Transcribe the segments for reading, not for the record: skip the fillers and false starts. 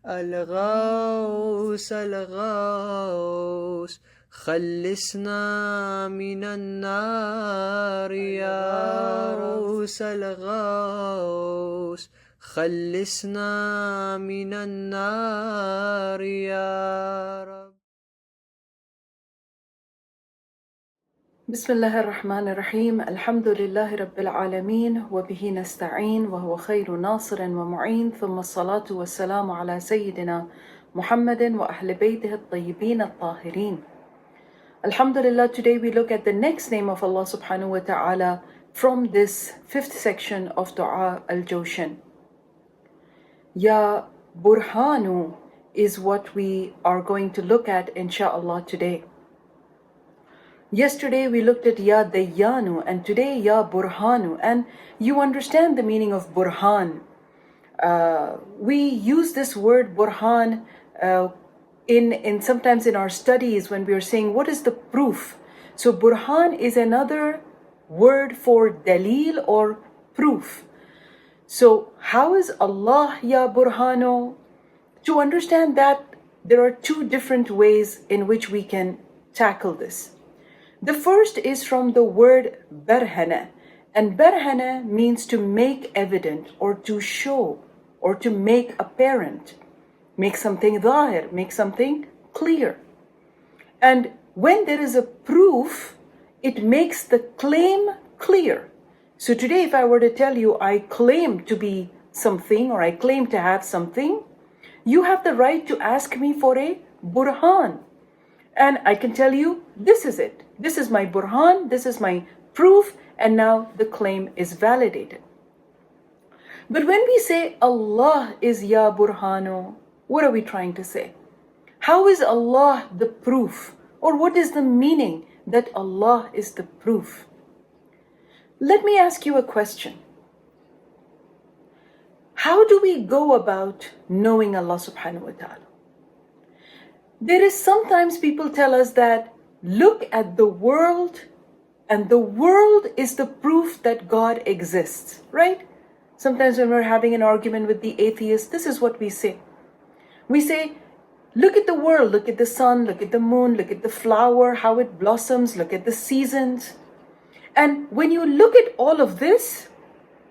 الغوث الغوث خلصنا من النار يا غوث الغوث خلصنا من النار يا رب. بسم الله الرحمن الرحيم. الحمد لله رب العالمين وبه نستعين وهو خير ناصر ومعين، ثم الصلاة والسلام على سيدنا محمد وأهل بيته الطيبين الطاهرين. Alhamdulillah, today we look at the next name of Allah subhanahu wa ta'ala from this fifth section of Dua al-Jawshan. Ya Burhanu is what we are going to look at inshaAllah today. Yesterday we looked at Ya Dayyanu and today Ya Burhanu, and you understand the meaning of Burhan. We use this word Burhan in sometimes in our studies when we are saying what is the proof. So Burhan is another word for Dalil or proof. So how is Allah Ya Burhanu? To understand that, there are two different ways in which we can tackle this. The first is from the word Burhana, and Burhana means to make evident or to show or to make apparent, make something zahir, make something clear. And when there is a proof, it makes the claim clear. So today if I were to tell you I claim to be something or I claim to have something, you have the right to ask me for a burhan. And I can tell you, this is it. This is my burhan, this is my proof, and now the claim is validated. But when we say Allah is Ya Burhanu, what are we trying to say? How is Allah the proof? Or what is the meaning that Allah is the proof? Let me ask you a question. How do we go about knowing Allah subhanahu wa ta'ala? There is sometimes people tell us that look at the world and the world is the proof that God exists, right? Sometimes when we're having an argument with the atheist, this is what we say. We say, look at the world, look at the sun, look at the moon, look at the flower, how it blossoms, look at the seasons. And when you look at all of this,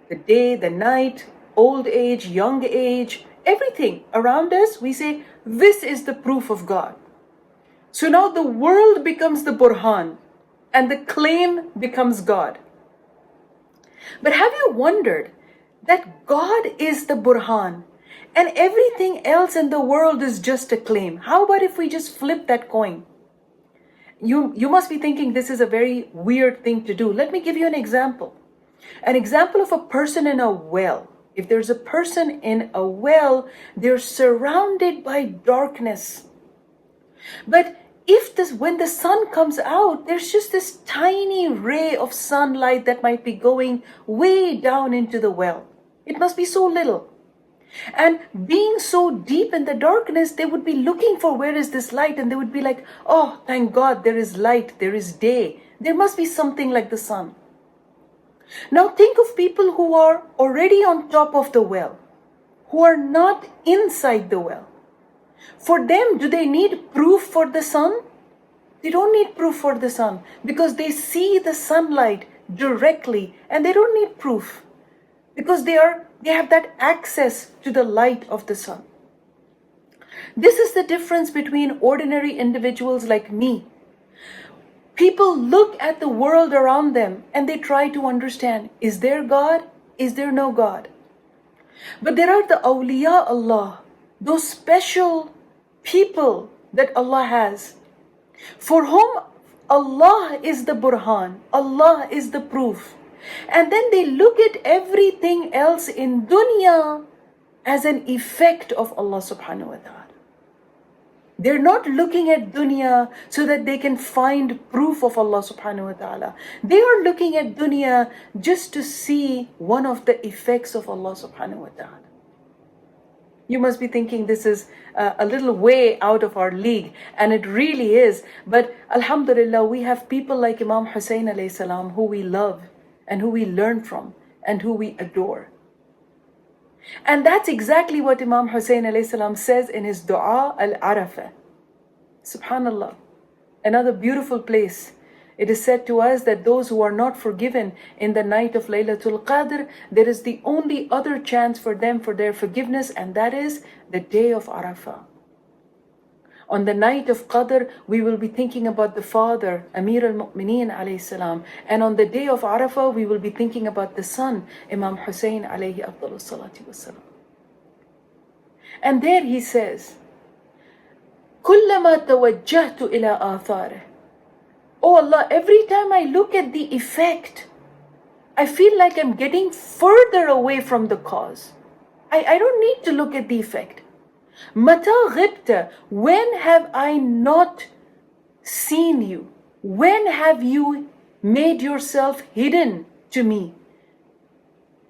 the day, the night, old age, young age, everything around us, we say, this is the proof of God. So now the world becomes the burhan and the claim becomes God. But have you wondered that God is the burhan and everything else in the world is just a claim? How about if we just flip that coin? You must be thinking this is a very weird thing to do. Let me give you an example. An example of a person in a well. If there's a person in a well, they're surrounded by darkness. But when the sun comes out, there's just this tiny ray of sunlight that might be going way down into the well. It must be so little. And being so deep in the darkness, they would be looking for where is this light, and they would be like, oh, thank God, there is light, there is day. There must be something like the sun. Now think of people who are already on top of the well, who are not inside the well. For them, do they need proof for the sun? They don't need proof for the sun because they see the sunlight directly and they don't need proof because they have that access to the light of the sun. This is the difference between ordinary individuals like me. People look at the world around them and they try to understand, is there God? Is there no God? But there are the awliya Allah, those special people that Allah has, for whom Allah is the burhan, Allah is the proof. And then they look at everything else in dunya as an effect of Allah subhanahu wa ta'ala. They're not looking at dunya so that they can find proof of Allah subhanahu wa ta'ala. They are looking at dunya just to see one of the effects of Allah subhanahu wa ta'ala. You must be thinking this is a little way out of our league, and it really is. But alhamdulillah, we have people like Imam Hussein alayhi salam who we love and who we learn from and who we adore. And that's exactly what Imam Hussein alayhi salam says in his dua al-Arafah. Subhanallah. Another beautiful place. It is said to us that those who are not forgiven in the night of Laylatul Qadr, there is the only other chance for them for their forgiveness, and that is the day of Arafah. On the night of Qadr, we will be thinking about the father, Amir al-Mu'mineen alayhi salam. And on the day of Arafah, we will be thinking about the son, Imam Hussein alayhi afdalus salati wassalam. And there he says, كُلَّمَا تَوَجَّهْتُ إِلَىٰ آثَارِهِ. Oh Allah, every time I look at the effect, I feel like I'm getting further away from the cause. I don't need to look at the effect. Mata ghibta, when have I not seen you? When have you made yourself hidden to me?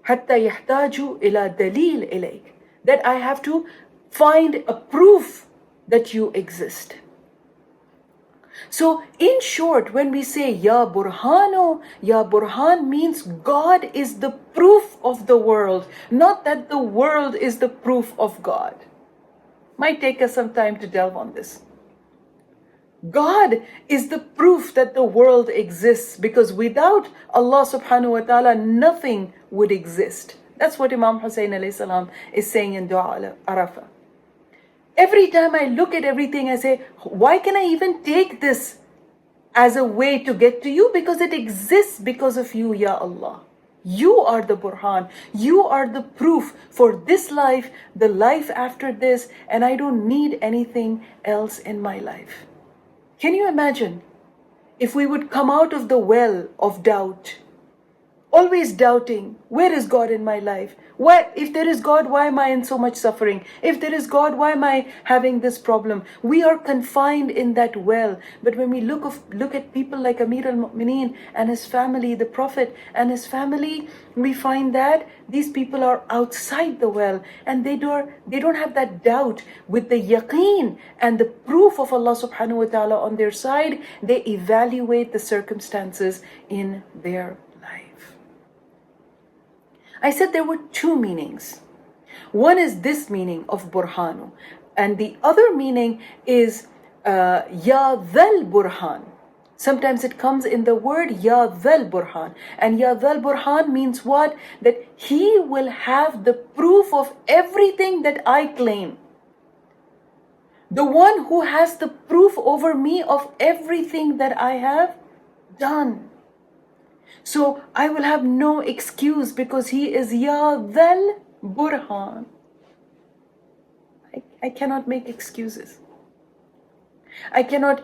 Hatta yahtaju ila dalil ilayk, that I have to find a proof that you exist. So in short, when we say Ya Burhanu, Ya Burhan means God is the proof of the world, not that the world is the proof of God. Might take us some time to delve on this. God is the proof that the world exists, because without Allah subhanahu wa ta'ala, nothing would exist. That's what Imam Hussein alayhi salam is saying in Dua Arafah. Every time I look at everything, I say, why can I even take this as a way to get to you? Because it exists because of you, Ya Allah. You are the Burhan. You are the proof for this life, the life after this, and I don't need anything else in my life. Can you imagine if we would come out of the well of doubt, always doubting, where is God in my life? Why, if there is God, why am I in so much suffering? If there is God, why am I having this problem? We are confined in that well. But when we look at people like Amir al-Mu'mineen and his family, the Prophet and his family, we find that these people are outside the well, and they don't have that doubt. With the yaqeen and the proof of Allah subhanahu wa ta'ala on their side, they evaluate the circumstances in their life. I said there were two meanings. One is this meaning of Burhanu, and the other meaning is Ya Dhal Burhan. Sometimes it comes in the word Ya Dhal Burhan. And Ya Dhal Burhan means what? That he will have the proof of everything that I claim. The one who has the proof over me of everything that I have done. So I will have no excuse, because he is Ya Dhal Burhan. I cannot make excuses. I cannot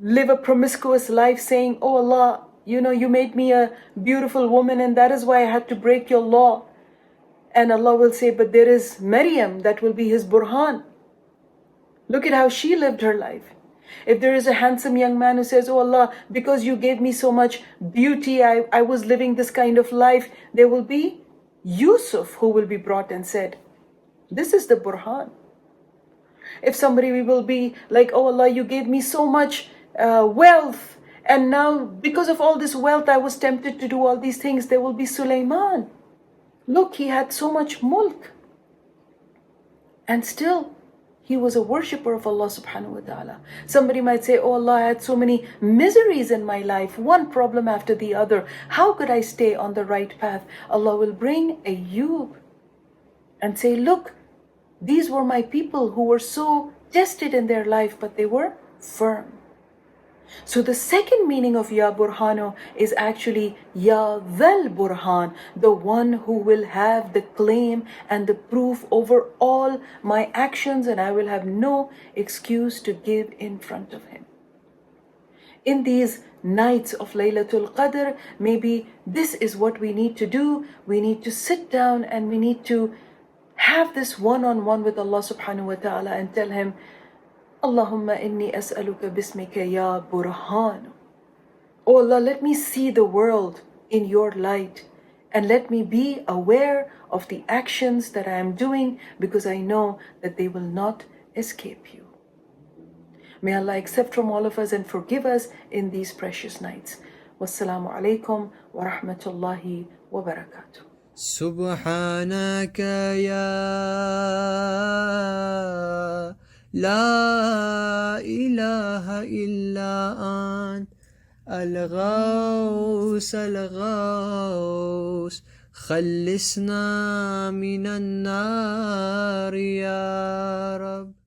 live a promiscuous life saying, oh Allah, you made me a beautiful woman and that is why I had to break your law. And Allah will say, but there is Maryam, that will be his Burhan. Look at how she lived her life. If there is a handsome young man who says, oh Allah, because you gave me so much beauty, I was living this kind of life, there will be Yusuf who will be brought and said, this is the Burhan. If somebody will be like, oh Allah, you gave me so much wealth, and now because of all this wealth I was tempted to do all these things, there will be Sulaiman. Look, he had so much mulk, and still he was a worshipper of Allah subhanahu wa ta'ala. Somebody might say, oh Allah, I had so many miseries in my life, one problem after the other. How could I stay on the right path? Allah will bring Ayyub and say, look, these were my people who were so tested in their life, but they were firm. So the second meaning of Ya Burhanu is actually Ya Dhal Burhan, the one who will have the claim and the proof over all my actions, and I will have no excuse to give in front of him. In these nights of Laylatul Qadr, maybe this is what we need to do. We need to sit down and we need to have this one-on-one with Allah subhanahu wa ta'ala and tell him, Allahumma inni as'aluka bismika ya Burhan. Oh Allah, let me see the world in your light, and let me be aware of the actions that I am doing, because I know that they will not escape you. May Allah accept from all of us and forgive us in these precious nights. Wassalamu alaikum wa rahmatullahi wa barakatuh. سبحانك يا لا إله إلا أنت الغوث الغوث خلصنا من النار يا رب.